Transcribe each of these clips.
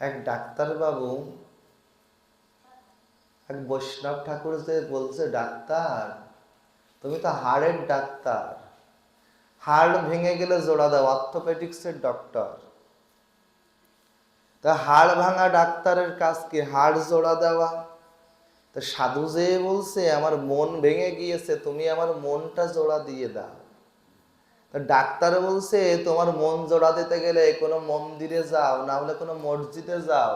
এক ডাক্তার বাবু এক বৈষ্ণব ঠাকুর যে বলছে, ডাক্তার তুমি তো হাড়ের ডাক্তার, হাড় ভেঙে গেলে জোড়া দাও, অর্থোপেডিক্সের ডক্টর। তা হাড় ভাঙা ডাক্তারের কাজ কি? হাড় জোড়া দেওয়া। তো সাধু যে বলছে আমার মন ভেঙে গিয়েছে, তুমি আমার মনটা জোড়া দিয়ে দাও। ডাক্তার বলছে তোমার মন জোড়া দিতে গেলে কোনো মন্দিরে যাও, না হলে কোনো মসজিদে যাও,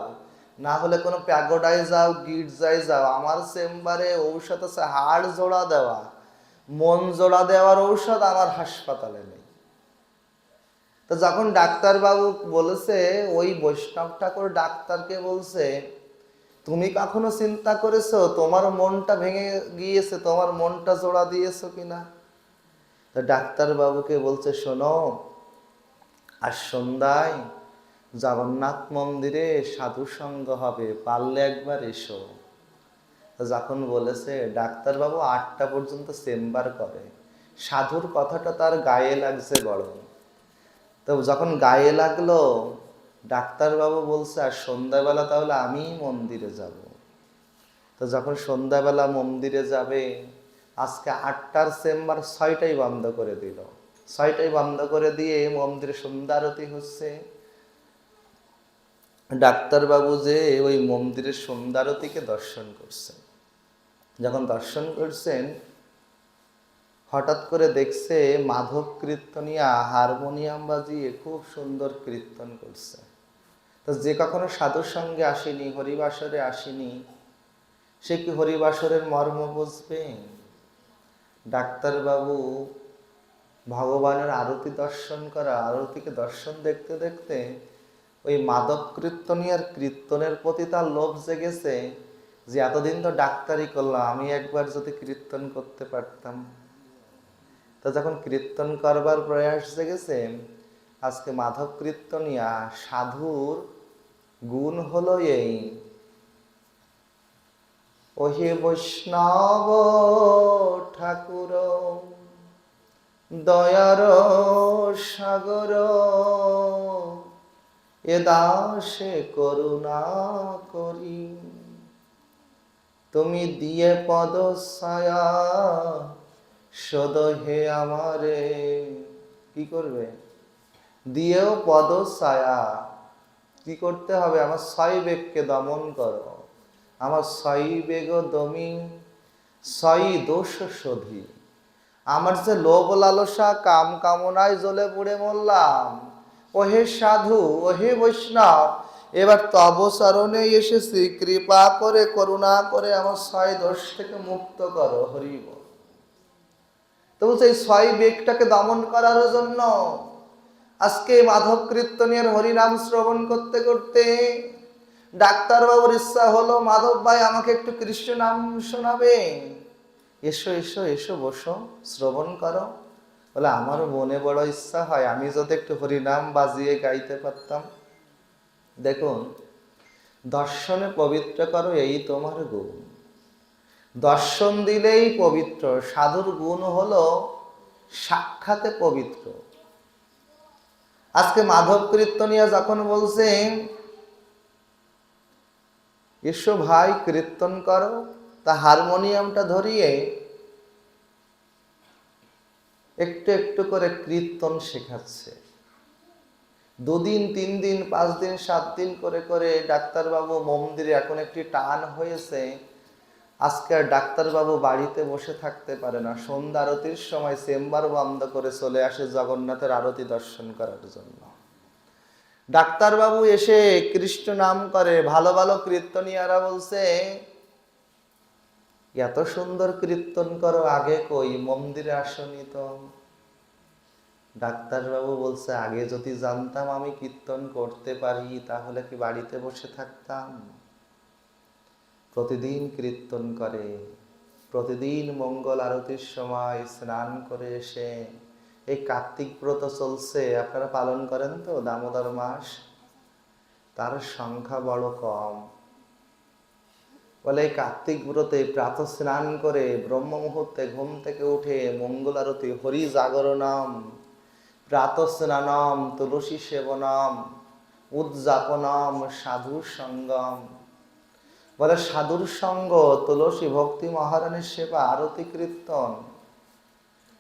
না হলে কোনো প্যাগোডায় যাও, গির্জায় যাও। আমার চেম্বারে ঔষধ আছে হাড় জোড়া দেওয়া, মন জোড়া দেওয়ার ঔষধ আমার হাসপাতালে নেই। তো যখন ডাক্তার বাবু বলেছে, ওই বৈষ্ণব ঠাকুর ডাক্তারকে বলছে, তুমি কখনো চিন্তা করেছো তোমার মনটা ভেঙে গিয়েছে, তোমার মনটা জোড়া দিয়েছো কিনা? ডাক্তার বাবুকে বলছে, শোনো, আর সন্ধ্যায় জগন্নাথ মন্দিরে সাধু সঙ্গ হবে, পারলে একবার এসো। যখন বলেছে, ডাক্তার বাবু 8টা পর্যন্ত চেম্বার করে। সাধুর কথাটা তার গায়ে লাগছে বড়। তো যখন গায়ে লাগলো, ডাক্তার বাবু বলছে, আর সন্ধ্যাবেলা তাহলে আমি মন্দিরে যাব। তো যখন সন্ধ্যাবেলা মন্দিরে যাবে, আজকে 8টার চেম্বার 6টাই বন্ধ করে দিল। 6টাই বন্ধ করে দিয়ে মন্দিরে সন্ধ্যা আরতি হচ্ছে। ডাক্তারবাবু যে ওই মন্দিরের সন্ধ্যা আরতিকে দর্শন করছেন। যখন দর্শন করছেন, হঠাৎ করে দেখছে মাধব কীর্তনিয়া হারমোনিয়াম বাজিয়ে খুব সুন্দর কীর্তন করছে। তো যে কখনো সাধুর সঙ্গে আসেনি, হরিবাসরে আসেনি, সে কি হরিবাসরের মর্ম বুঝবে? ডাক্তারবাবু ভগবানের আরতি দর্শন করা, আরতিকে দর্শন দেখতে দেখতে ওই মাদক কীর্তনিয়ার কীর্তনের প্রতি তার লোভ জেগেছে, যে এতদিন তো ডাক্তারি করলাম, আমি একবার যদি কীর্তন করতে পারতাম। তো যখন কীর্তন করবার প্রয়াস জেগেছে, আজকে মাধব কীর্তনিয়া সাধুর গুণ হলো এই, ওহে বৈষ্ণব ঠাকুর দয়ার সাগর, এ দাসে করুণা করি, তুমি দিয়ে পদ ছায়া সদ হে আমারে। কি করবে? দিয়েও পদ ছায়া। কি করতে হবে? আমার 6 বেগকে দমন করো, আমার 6 বেগ দমি 6 দোষ শোধি। আমার যে লোভ লালসা কাম কামনায় জ্বলে পুড়ে মরলাম, ওহে সাধু, ওহে বৈষ্ণব, এবার তব চরণে এসেছি, কৃপা করে করুণা করে আমার 6 দোষ থেকে মুক্ত করো। হরি বল। তো বলছে এই 6 বেগটাকে দমন করার জন্য আজকে মাধব কীর্তনের হরিনাম শ্রবণ করতে করতে ডাক্তারবাবুর ইচ্ছা হলো, মাধব ভাই আমাকে একটু কৃষ্ণ নাম শোনাবে। এসো এসো এসো, বসো, শ্রবণ করো। বলে, আমারও মনে বড় ইচ্ছা হয়, আমি যদি একটু হরিনাম বাজিয়ে গাইতে পারতাম। দেখুন, দর্শনে পবিত্র করো, এই তোমার গুণ। দর্শন দিলেই পবিত্র। সাধুর গুণ হলো সাক্ষাতে পবিত্র। আজকে মাধব কীর্তনিয়া যখন বলছে, এসো ভাই কীর্তন করো, তা হারমোনিয়ামটা ধরিয়ে একটু একটু করে কীর্তন শেখাচ্ছে। 2 দিন 3 দিন 5 দিন 7 দিন করে করে ডাক্তারবাবু মন্দিরে এখন একটি টান হয়েছে। আজকে আর ডাক্তারবাবু বাড়িতে বসে থাকতে পারে না, সন্ধ্যা আরতির সময় চেম্বার বন্ধ করে চলে আসে জগন্নাথের আরতি দর্শন করার জন্য। ডাক্তারবাবু এসে কৃষ্ণ নাম করে। ভালো ভালো কীর্তনিয়ারা বলছে, এত সুন্দর কীর্তন করো, আগে কই মন্দিরে আসনি তো? ডাক্তারবাবু বলছে, আগে যদি জানতাম আমি কীর্তন করতে পারি, তাহলে কি বাড়িতে বসে থাকতাম? প্রতিদিন কীর্তন করে, প্রতিদিন মঙ্গল আরতির সময় স্নান করে এসে, এই কার্তিক ব্রত চলছে, আপনারা পালন করেন তো, দামোদর মাস, তার সংখ্যা বড় কম। বলে, এই কার্তিক ব্রতে প্রাতঃ স্নান করে ব্রহ্ম মুহূর্তে ঘুম থেকে উঠে মঙ্গল আরতি, হরি জাগরণম, প্রাতঃ স্নানম, তুলসী সেবনম, উদযাপনম সাধু সঙ্গম। বলে সাধুর সঙ্গ, তুলসী ভক্তি মহারানীর সেবা, আরতি কীর্তন।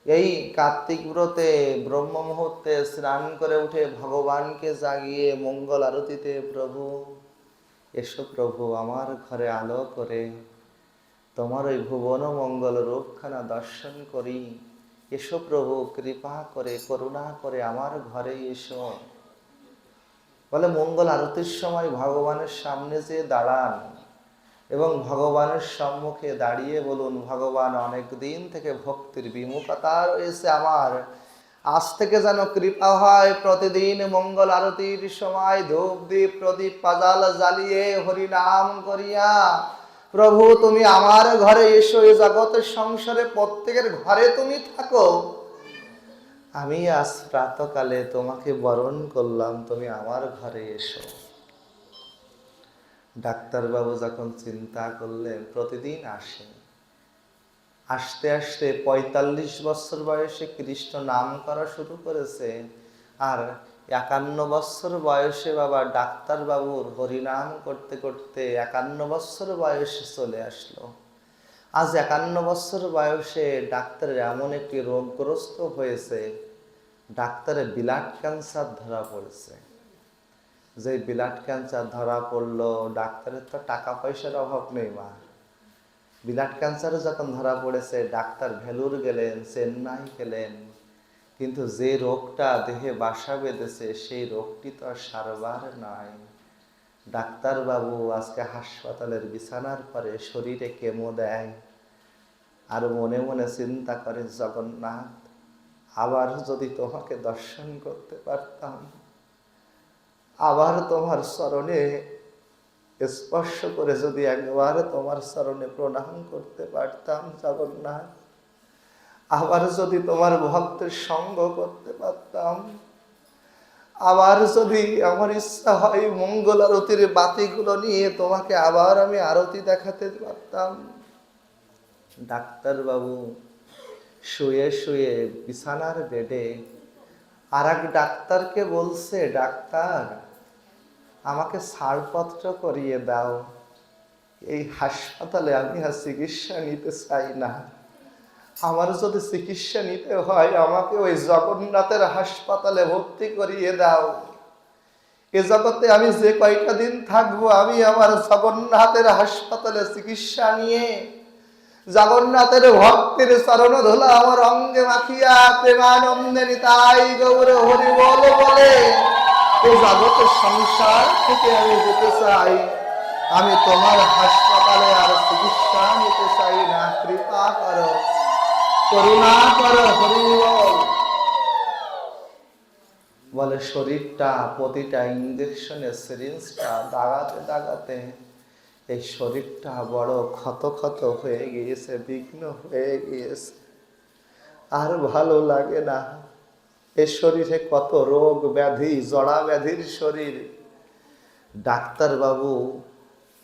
এই কার্তিক ব্রতে ব্রহ্ম মুহূর্তে স্নান করে উঠে ভগবানকে জাগিয়ে মঙ্গল আরতিতে, প্রভু এসো প্রভু আমার ঘরে আলো করে, তোমার ওই ভুবন মঙ্গল রূপখানা দর্শন করি। এসো প্রভু কৃপা করে করুণা করে আমার ঘরে এসো। বলে মঙ্গল আরতির সময় ভগবানের সামনে যে দাঁড়ান এবং ভগবানের সম্মুখে দাঁড়িয়ে বলুন, ভগবান অনেক দিন থেকে ভক্তির বিমুখতা রয়েছে আমার, আজ থেকে যেন কৃপা হয় প্রতিদিন মঙ্গল আরতির সময় ধূপ দীপ প্রদীপ পাজাল জ্বালিয়ে হরি নাম করিয়া প্রভু তুমি আমার ঘরে এসো। এ জগতের সংসারে প্রত্যেকের ঘরে তুমি থাকো, আমি আজ প্রাতকালে তোমাকে বরণ করলাম, তুমি আমার ঘরে এসো। ডাক্তারবাবু যখন চিন্তা করলেন, প্রতিদিন আসেন, আস্তে আস্তে ৪৫ বছর বয়সে কৃষ্ণ নাম করা শুরু করেছে, আর ৫১ বছর বয়সে বাবা ডাক্তারবাবুর হরিনাম করতে করতে ৫১ বছর বয়সে চলে আসলো। আজ ৫১ বছর বয়সে ডাক্তারের এমন একটি রোগগ্রস্ত হয়েছে, ডাক্তারের ব্লাড ক্যান্সার ধরা পড়েছে। যে ব্লাড ক্যান্সার ধরা পড়লো, ডাক্তারের তো টাকা পয়সার অভাব নেই মা। ব্লাড ক্যান্সারে যখন ধরা পড়েছে, ডাক্তার ভেলুর গেলেন, চেন্নাই গেলেন, কিন্তু যে রোগটা দেহে বাসা বেঁধেছে সেই রোগটি তো আর সারবার নাই। ডাক্তারবাবু আজকে হাসপাতালের বিছানার পরে শরীরে কেমো দেয়, আর মনে মনে চিন্তা করে, জগন্নাথ আবার যদি তোমাকে দর্শন করতে পারতাম, আবার তোমার চরণে স্পর্শ করে যদি একবার তোমার চরণে প্রণাম করতে পারতাম, জগন্নাথ আবার যদি তোমার ভক্তের সঙ্গ করতে পারতাম, আবার যদি আমার ইচ্ছা হয় মঙ্গল আরতির বাতিগুলো নিয়ে তোমাকে আবার আমি আরতি দেখাতে পারতাম। ডাক্তারবাবু শুয়ে শুয়ে বিছানার বেডে আর এক ডাক্তারকে বলছে, ডাক্তার আমাকে ছাড়পত্র করিয়ে দাও, এই হাসপাতালে আমি আর চিকিৎসা নিতে চাই না। আমার যদি চিকিৎসা নিতে হয় আমাকে ওই জগন্নাথের হাসপাতালে ভর্তি করিয়ে দাও। এ জগতে আমি যে কয়টা দিন থাকবো, আমি আমার জগন্নাথের হাসপাতালে চিকিৎসা নিয়ে জগন্নাথের ভক্তের চরণ ধুলা আমার অঙ্গে মাখিয়া প্রেমানন্দে নিতাই গৌর হরি বল বলে এই জগতের সংসার থেকে আমি যেতে চাই। আমি তোমার হাসপাতালে আর চিকিৎসা নিতে চাই না, কৃপা করো, করুণা করো, হরি বল। বলে শরীরটা প্রতিটা ইঞ্জেকশনে সিরিঞ্জটা দাগাতে দাগাতে এই শরীরটা বড় ক্ষত ক্ষত হয়ে গিয়েছে, বিঘ্ন হয়ে গিয়েছে, আর ভালো লাগে না। এ শরীরে কত রোগ ব্যাধি, জড়া ব্যাধির শরীর। ডাক্তারবাবু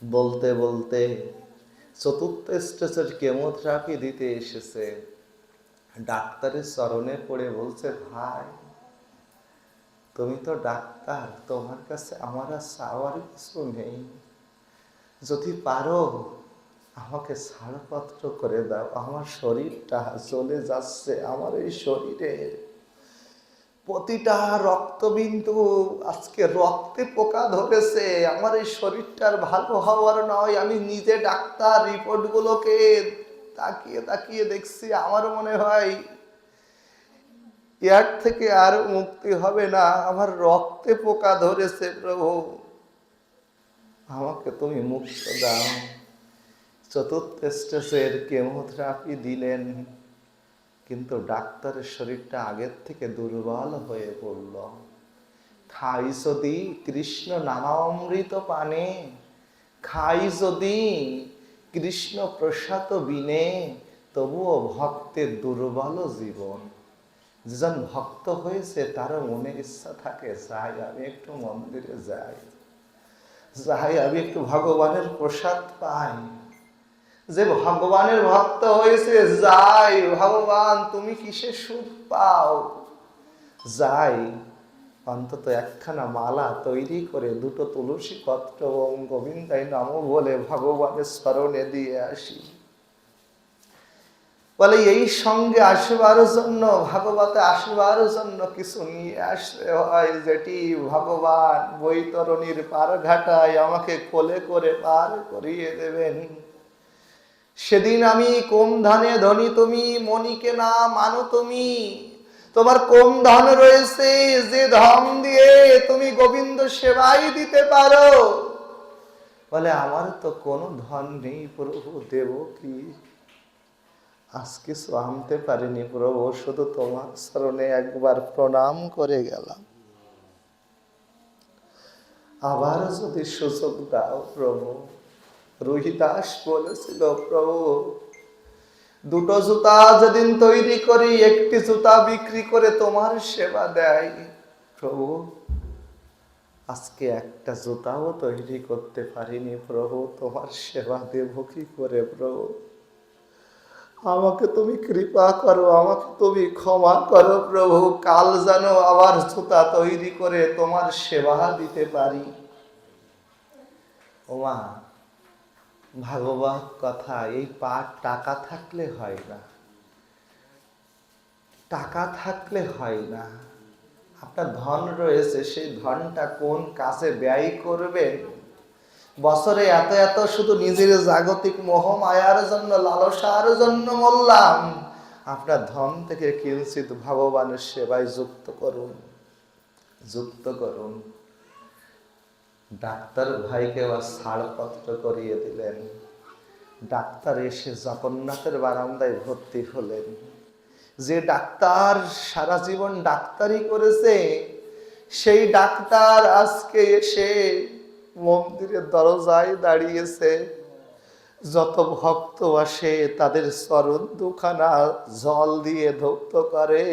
বলতে বলতে চতুর্থ স্টেজের কেমোথেরাপি দিতে এসেছে। ডাক্তারের চরণে পড়ে বলছে, ভাই তুমি তো ডাক্তার, তোমার কাছে আমার আর চাওয়ার কিছু নেই, যদি পারো আমাকে ছাড়পত্র করে দাও, আমার শরীরটা চলে যাচ্ছে, আমার এই শরীরের প্রতিটা রক্তবিন্দু আজকে রক্তে পোকা ধরেছে, আমার এই শরীরটার ভালো হওয়ার নয়। আমি নিজে ডাক্তার, রিপোর্টগুলোকে তাকিয়ে তাকিয়ে দেখছি, আমার মনে হয় এর থেকে আর মুক্তি হবে না, আমার রক্তে পোকা ধরেছে, প্রভু আমাকে তুমি মুক্ত দাও। চতুর্থ স্টেজের কেমোথেরাপি দিলেন, কিন্তু ডাক্তারের শরীরটা আগের থেকে দুর্বল হয়ে পড়ল। খাই যদি কৃষ্ণ নামামৃত পানে, খাই যদি কৃষ্ণ প্রসাদ বিনে, তবুও ভক্তের দুর্বল জীবন। যেজন ভক্ত হয়েছে তারও মনে ইচ্ছা থাকে, যাই আমি একটু মন্দিরে যাই, যাই আমি একটু ভগবানের প্রসাদ পাই। যে ভগবানের ভক্ত হয়েছে, যাই ভগবান তুমি কিসে সুখ পাও, যাই অন্তত একখানা মালা তৈরি করে দুটো তুলসী পত্র ওম গোবিন্দাই নমঃ বলে ভগবানের স্মরণে দিয়ে আসি। বলে এই সঙ্গে আসবার জন্য, ভাগবতে আসবার জন্য কিছু নিয়ে আসতে হয়, যেটি ভগবান বৈতরণীর পার ঘাটায় আমাকে কোলে করে পার করিয়ে দেবেন। সেদিন আমি কোন ধানে ধনী তুমি, মণিকে না মানো তুমি। তোমার কোন ধন রয়েছে যে ধন দিয়ে তুমি গোবিন্দ সেবাই দিতে পারো? বলে আমার তো কোনো ধন নেই প্রভু, দেব কি? আজ কিছু আনতে পারিনি প্রভু, শুধু তোমার চরণে একবার প্রণাম করে গেলাম। আবার যদি সুযোগ দাও প্রভু। রোহিদাস বলেছিল, প্রভু দুটো জুতা যেদিন তৈরি করি, একটি জুতা বিক্রি করে তোমার সেবা দেয়। প্রভু আজকে একটা জুতাও তৈরি করতে পারিনি প্রভু, তোমার সেবা দেব কি করে প্রভু? আমাকে তুমি কৃপা করো, আমাকে তুমি ক্ষমা করো প্রভু। কাল যেন আবার জুতা তৈরি করে তোমার সেবা দিতে পারি। ওমা, ভাগবত কথা এই পাঠ টাকা থাকলে হয় না, টাকা থাকলে হয় না। আপনার ধন রয়েছে, সেই ধনটা কোন কাজে ব্যয় করবেন? বছরে এত এত শুধু নিজের জাগতিক মোহ মায়ার জন্য, লালসার জন্য মরলাম। আপনার ধন থেকে কিঞ্চিত ভগবানের সেবায় যুক্ত করুন, যুক্ত করুন। ডাক্তার ভাইকে আবার ছাড়পত্র করিয়ে দিলেন। ডাক্তার এসে জগন্নাথের বারান্দায় ভর্তি হলেন। যে ডাক্তার সারা জীবন ডাক্তারি করেছে, সেই ডাক্তার আজকে এসে মন্দিরের দরজায় দাঁড়িয়েছে। যত ভক্ত আসে তাদের চরণ দুখানা জল দিয়ে ধৌত করে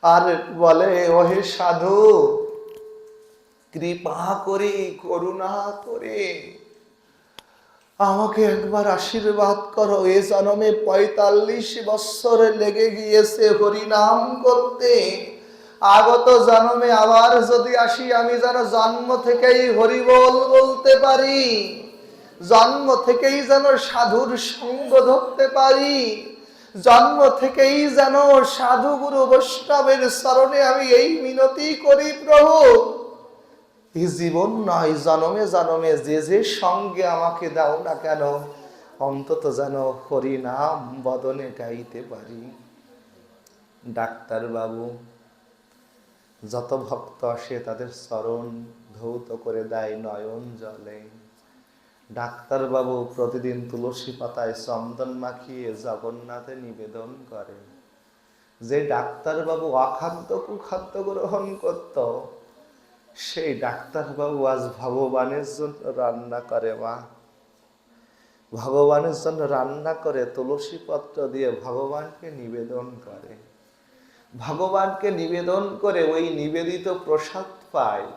আর বলে, ওহে সাধু, কৃপা করে করুণা করে আমাকে একবার আশীর্বাদ করো। এ জন্মে ৪৫ বৎসর লেগে গিয়েছে হরিনাম করতে। আগত জন্মে আবার যদি আসি, আমি যেন জন্ম থেকেই হরিবল বলতে পারি, জন্ম থেকেই যেন সাধুর সঙ্গ ধরতে পারি, জন্ম থেকেই যেন সাধু গুরু বৈষ্ণবের চরণে আমি এই মিনতি করি প্রভু। এই জীবন নয়, জনমে জনমে যে যে সঙ্গে আমাকে দাও না কেন, অন্তত যেন হরি নাম বদনে গাইতে পারি। ডাক্তার বাবু যত ভক্ত আসে তাদের চরণ ধৌত করে দেয় নয়ন জলে। ডাক্তার বাবু প্রতিদিন তুলসী পাতায় চন্দন মাখিয়ে জগন্নাথে নিবেদন করে। যে ডাক্তার বাবু অখাদ্য কুখাদ্য গ্রহণ করত, সেই ডাক্তার বাবু আজ ভগবানের জন্য রান্না করে। মা, ভগবানের জন্য রান্না করে তুলসী পত্র দিয়ে ভগবানকে নিবেদন করে। ভগবানকে নিবেদন করে ওই নিবেদিত প্রসাদ পায়।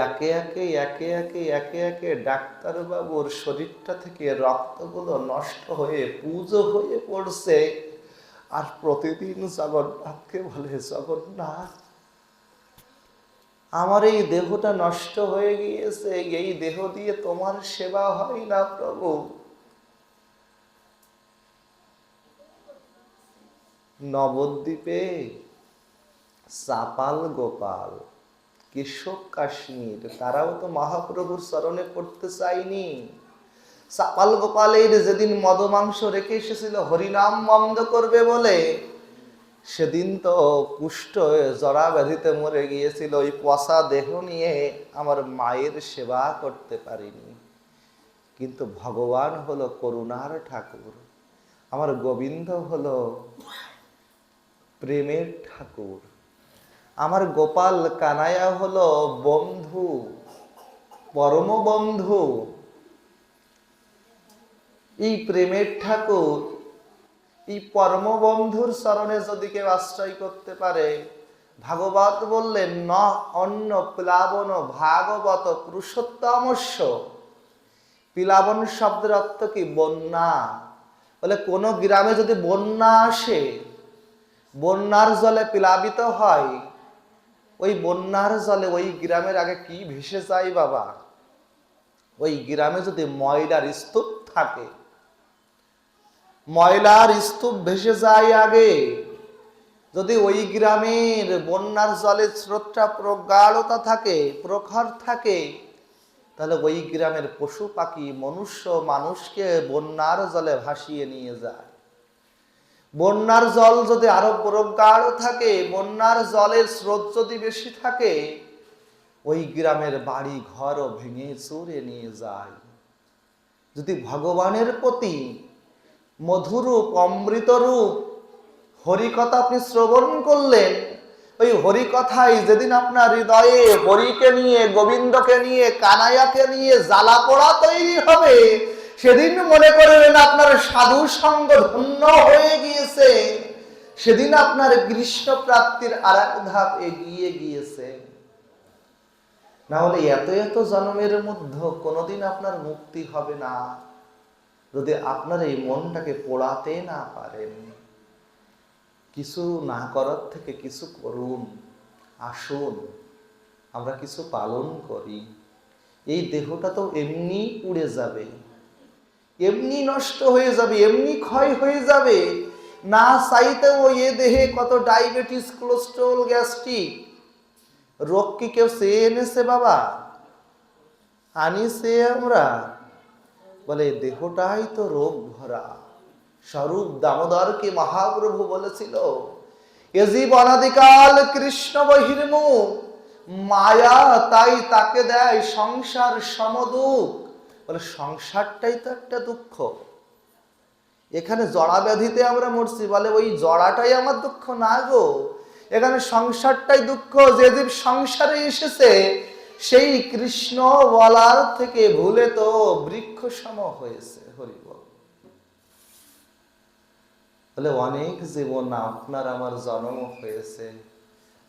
একে একে একে একে একে একে ডাক্তার বাবুর শরীরটা থেকে রক্তগুলো নষ্ট হয়ে পুজো হয়ে পড়ছে। আর প্রতিদিন জগন্নাথকে বলে, জগন্নাথ আমার এই দেহটা নষ্ট হয়ে গিয়েছে, এই দেহ দিয়ে তোমার সেবা হয় না প্রভু। নবদ্বীপে চাপাল গোপাল, কেশব কাশ্মীর, তারাও তো মহাপ্রভুর চরণে পড়তে চায়নি। চাপাল গোপালের যেদিন মদ মাংস রেখে এসেছিল হরিনাম বন্ধ করবে বলে, সেদিন তো কুষ্ঠ জরা ব্যাধিতে মরে গিয়েছিল। ওই পচা দেহ নিয়ে আমার মায়ের সেবা করতে পারিনি। কিন্তু ভগবান হলো করুণার ঠাকুর, আমার গোবিন্দ হলো প্রেমের ঠাকুর, আমার গোপাল কানাইয়া হলো বন্ধু, পরম বন্ধু। এই প্রেমের ঠাকুর, এই পরম বন্ধুর চরণে যদি কেউ আশ্রয় করতে পারে, ভাগবত বললেন ন অন্য প্লাবন ভাগবত পুরুষোত্তমস্য। প্লাবন শব্দের অর্থ কি? বন্যা। বলে কোন গ্রামে যদি বন্যা আসে, বন্যার জলে প্লাবিত হয়, ওই বন্যার জলে ওই গ্রামের আগে কি ভেসে যায় বাবা? ওই গ্রামে যদি ময়লার স্তূপ থাকে, ময়লার স্তূপ ভেসে যায় আগে। যদি ওই গ্রামের বন্যার জলের স্রোতটা প্রগাঢ়তা থাকে, প্রখর থাকে, তাহলে ওই গ্রামের পশু পাখি মনুষ্য মানুষকে বন্যার জলে ভাসিয়ে নিয়ে যায়। বন্যার জল যদি আরো প্রগাঢ় থাকে, বন্যার জলের স্রোত যদি বেশি থাকে, ওই গ্রামের বাড়ি ঘরও ভেঙে চুরে নিয়ে যায়। যদি ভগবানের প্রতি মধুরূপ অমৃতরূপ হরিকথা আপনি শ্রবণ করলেন, ওই হরিকথায় যেদিন আপনার হৃদয়ে হরিকে নিয়ে, গোবিন্দকে নিয়ে, কানাইয়াকে নিয়ে জ্বালা পোড়া তৈরি হবে, সেদিন মনে করবেন আপনার সাধু সঙ্গ ধন্য হয়ে গিয়েছে, সেদিন আপনার কৃষ্ণ প্রাপ্তির আর এক ধাপ এগিয়ে গিয়েছে। না হলে এত এত জন্মের মধ্যে কোনোদিন আপনার মুক্তি হবে না, যদি আপনার এই মনটাকে পোড়াতে না পারেন। কিছু না করার থেকে কিছু করুন। আসুন আমরা কিছু পালন করি। এই দেহটা তো এমনি উড়ে যাবে, এমনি নষ্ট হয়ে যাবে, এমনি ক্ষয় হয়ে যাবে। না চাইতেও এ দেহে কত ডায়াবেটিস, কোলেস্ট্রল, গ্যাস্ট্রিক রোগ কি কেউ চেয়ে এনেছে বাবা? আনিছে আমরা? বলে দেহটাই তো রোগ ভরা। স্বরূপ দামোদরকে মহাপ্রভু বলেছিল, এ জীব অনাদিকাল কৃষ্ণ বহির্মুখ, মায়া তাই তাকে দেয় সংসার সমদুখ। বলে সংসারটাই তো একটা দুঃখ, এখানে জড়া ব্যাধিতে আমরা মরছি, বলে ওই জড়াটাই আমার দুঃখ না গো, এখানে সংসারটাই দুঃখ। যে জীব সংসারে এসেছে সেই কৃষ্ণ বলার থেকে ভুলে তো বৃক্ষ সম হয়েছে। হরি বল। বলে অনেক জীবন আপনার আমার জন্ম হয়েছে,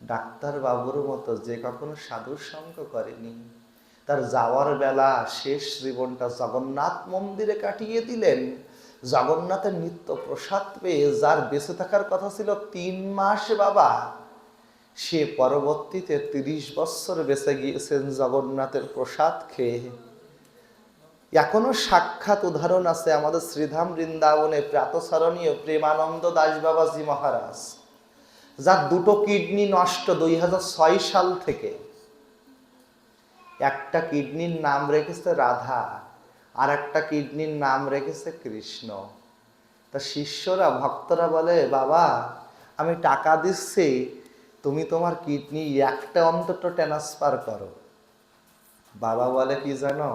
ডাক্তার বাবুর মতো যে কখনো সাধু সঙ্গ করেনি, তার যাওয়ার বেলা শেষ জীবনটা জগন্নাথ মন্দিরে কাটিয়ে দিলেন। জগন্নাথের নিত্য প্রসাদ পেয়ে যার বেঁচে থাকার কথা ছিল 3 মাস বাবা, সে পরবর্তীতে 30 বছর বেঁচে গিয়েছেন জগন্নাথের প্রসাদ খেয়ে। এখনো সাক্ষাৎ উদাহরণ আছে আমাদের শ্রীধাম বৃন্দাবনে প্রাতঃস্মরণীয় প্রেমানন্দ দাস বাবাজি মহারাজ, যার 2টো কিডনি নষ্ট 2006 সাল থেকে। একটা কিডনির নাম রেখেছে রাধা, আর একটা কিডনির নাম রেখেছে কৃষ্ণ। তা শিষ্যরা ভক্তরা বলে, বাবা আমি টাকা দিচ্ছি, তুমি তোমার কিডনি একটা অন্তত ট্রান্সফার করো। বাবা বলে কি জানো,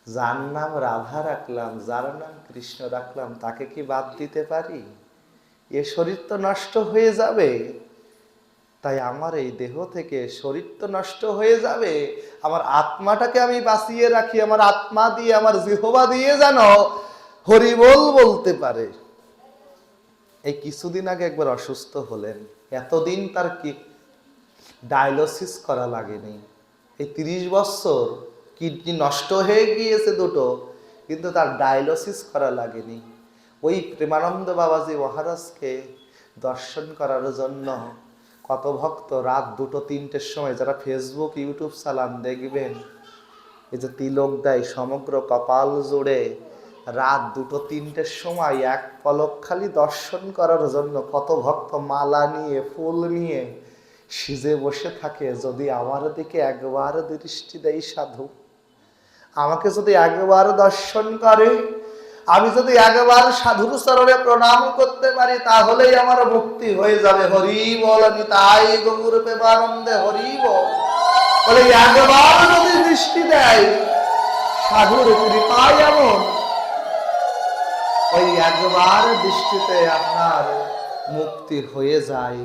যার নাম রাধা রাখলাম, যার নাম কৃষ্ণ রাখলাম, তাকে কি বাদ দিতে পারি? এ শরীর তো নষ্ট হয়ে যাবে, তাই আমার এই দেহ থেকে শরীর তো নষ্ট হয়ে যাবে, আমার আত্মাটাকে আমি বাঁচিয়ে রাখি, আমার আত্মা দিয়ে, আমার জিহ্বা দিয়ে যেন হরিবোল বলতে পারে। এই কিছুদিন আগে একবার অসুস্থ হলেন, এতদিন তার কি ডায়ালিসিস করা লাগেনি। এই 30 বছর কিডনি নষ্ট হয়ে গিয়েছে 2টো, কিন্তু তার ডায়ালিসিস করা লাগেনি। ওই প্রেমানন্দ বাবাজি মহারাজকে দর্শন করার জন্য কত ভক্ত রাত 2-3টের সময়, যারা ফেসবুক ইউটিউব চালান দেখবেন, এই যে তিলক দেয় সমগ্র কপাল জুড়ে, রাত 2-3টের সময় এক পলক খালি দর্শন করার জন্য কত ভক্ত মালা নিয়ে, ফুল নিয়ে সিজে বসে থাকে। যদি আমার দিকে একবার দৃষ্টি দেয় সাধু, আমাকে যদি একবার দর্শন করে, আমি যদি একবার সাধুর চরণে প্রণাম করতে পারি, তাহলেই আমার মুক্তি হয়ে যাবে। হরি বল, নিতাই গৌর প্রেমানন্দে হরি বল। বলে একবার যদি দৃষ্টি দেয়, সাধুর কৃপায় এমন, ওই একবার দৃষ্টিতে আপনার মুক্তি হয়ে যায়।